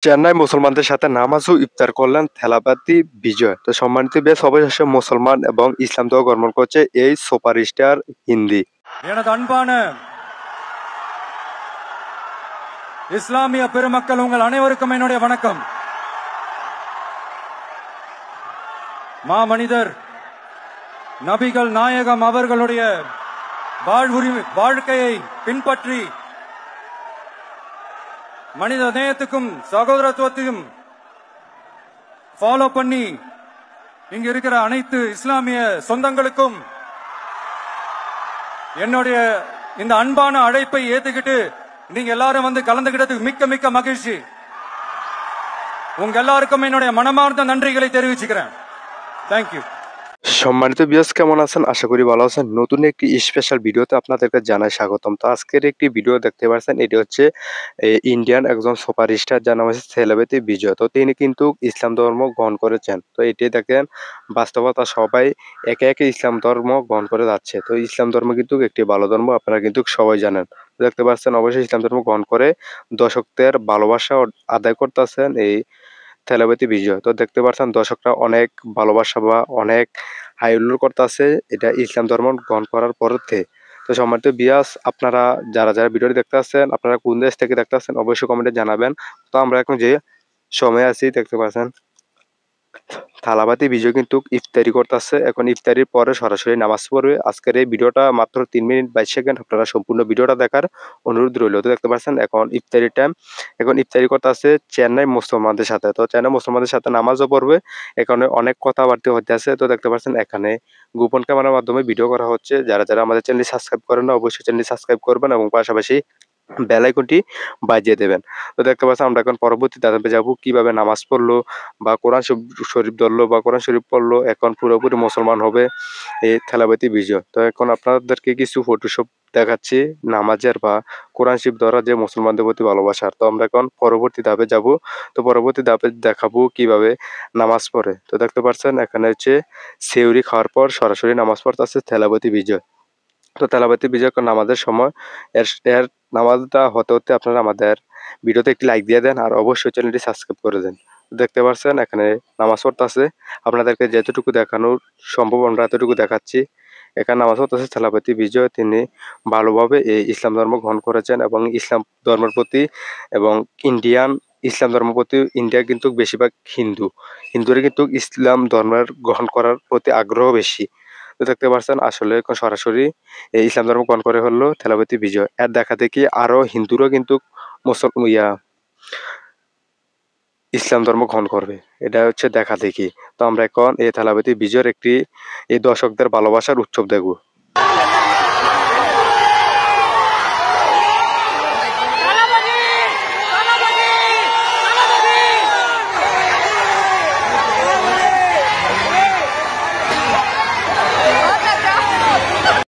চেন্নাই মুসলমানদের সাথে নামাজ ও ইফতার করলেন থেলাপাতি বিজয়। তো সম্মানিত বেশ অবশেষে মুসলমান এবং ইসলাম ধর্ম গ্রহণ করছে এই সুপারস্টার হিন্দি। எனது அன்பான இஸ்லாமிய பெருமக்கள் உங்கள் அனைவருக்கும் என்னுடைய வணக்கம். மாமனிதர் நபிகள் நாயகம் அவர்களுடைய வாழ்க்கையை பின்பற்றி மனித நேயத்துக்கும் சகோதரத்துவத்தையும் ஃபாலோ பண்ணி இங்க இருக்கிற அனைத்து இஸ்லாமிய சொந்தங்களுக்கும் என்னுடைய இந்த அன்பான அழைப்பை ஏத்துக்கிட்டு நீங்க எல்லாரும் வந்து கலந்துகிட்டதுக்கு மிக்க மிக்க மகிழ்ச்சி. உங்க எல்லாருக்கும் என்னுடைய மனமார்ந்த நன்றிகளை தெரிவிச்சுக்கிறேன். தேங்க்யூ. সম্মানিত ভিউয়ার্স, কেমন আছেন? আশা করি ভালো আছেন। নতুন একটি স্পেশাল ভিডিওতে আপনাদেরকে জানাই স্বাগতম। তো আজকের একটি ভিডিও দেখতে পাচ্ছেন, এটি হচ্ছে ইন্ডিয়ান একজন সুপারস্টার, যার নাম হচ্ছে থেলাপতি বিজয়। তো তিনি কিন্তু ইসলাম ধর্ম গ্রহণ করেছেন। তো এটি দেখেন বাস্তবতা, সবাই একে একে ইসলাম ধর্ম গ্রহণ করে যাচ্ছে। তো ইসলাম ধর্ম কিন্তু একটি ভালো ধর্ম, আপনারা কিন্তু সবাই জানেন। দেখতে পাচ্ছেন অবশ্যই ইসলাম ধর্ম গ্রহণ করে দর্শকদের ভালোবাসা আদায় করতেছেন এই থেলাপতি বিজয়। তো দেখতে পাচ্ছেন দর্শকরা অনেক ভালোবাসা বা অনেক হাই হুল্লোড় করতেছে এটা ইসলাম ধর্ম গ্রহণ করার পরতে। তো সম্মানিত ভিউয়ার্স, আপনারা যারা যারা ভিডিওটি দেখতে আসছেন, আপনারা কোন দেশ থেকে দেখতে আসছেন অবশ্যই কমেন্টে জানাবেন। তো আমরা এখন যে সময় আছি দেখতে পাচ্ছেন থালাপাতি বিজয় কিন্তু ইফতারি করতেছে। এখন ইফতারির পরে সরাসরি নামাজ পড়বে। আজকের এই ভিডিওটা মাত্র 3 মিনিট 22 সেকেন্ড, আপনারা সম্পূর্ণ ভিডিওটা দেখার অনুরোধ রইল। তো দেখতে পাচ্ছেন এখন ইফতারির টাইম। এখন ইফতারি করতেছে চেন্নাই মুসলমানদের সাথে। তো চেন্নাই মুসলমানদের সাথে নামাজও পড়বে। এখানে অনেক কথাবার্তা হতে আছে। তো দেখতে পাচ্ছেন এখানে গোপন ক্যামেরার মাধ্যমে ভিডিও করা হচ্ছে। যারা যারা আমাদের চ্যানেল সাবস্ক্রাইব করেন না অবশ্যই চ্যানেল সাবস্ক্রাইব করবেন এবং পাশাপাশি বেল আইকনটি বাজিয়ে দেবেন। তো দেখতে পাচ্ছেন আমরা এখন পরবর্তী ধাপে যাব, কিভাবে নামাজ পড়লো বা কোরআন শরীফ ধরলো বা কোরআন শরীফ পড়লো, এখন পুরোপুরি মুসলমান হবে এই থেলাপতি বিজয়। তো এখন আপনাদেরকে কিছু ফটোশপ দেখাচ্ছি নামাজের বা কোরআন শরীফ ধরা যে মুসলমানদের প্রতি ভালোবাসার। তো আমরা এখন পরবর্তী ধাপে যাব। তো পরবর্তী ধাপে দেখাবো কিভাবে নামাজ পড়ে। তো দেখতে পাচ্ছেন এখানে হচ্ছে সেউরি খাওয়ার পর সরাসরি নামাজ পড়তেছে থেলাপতি বিজয়। তো তেলাওয়াতি বিজয় নামাজের সময় এর এর নামাজটা হতে হতে আপনারা আমাদের ভিডিওতে একটি লাইক দিয়ে দেন আর অবশ্যই চ্যানেলটি সাবস্ক্রাইব করে দেন। দেখতে পাচ্ছেন এখানে নামাজ পড়তেছে। আপনাদেরকে যতটুকু দেখানো সম্ভব আমরা এতটুকু দেখাচ্ছি। এখানে নামাজ পড়তেছে তেলাওয়াতি বিজয়। তিনি ভালোভাবে এই ইসলাম ধর্ম গ্রহণ করেছেন এবং ইসলাম ধর্মের প্রতি এবং ইসলাম ধর্মের প্রতি ইন্ডিয়া কিন্তু বেশিরভাগ হিন্দুরা কিন্তু ইসলাম ধর্মের গ্রহণ করার প্রতি আগ্রহ বেশি। তো দেখতে পাচ্ছেন আসলে সরাসরি এই ইসলাম ধর্ম গ্রহণ করে হলো থেলাপতি বিজয়। এর দেখা দেখি আরো হিন্দুরা কিন্তু ইসলাম ধর্ম গ্রহণ করবে, এটা হচ্ছে দেখা দেখি। তো আমরা এখন এই থেলাপতি বিজয়ের একটি এই দর্শকদের ভালোবাসার উৎসব দেখব।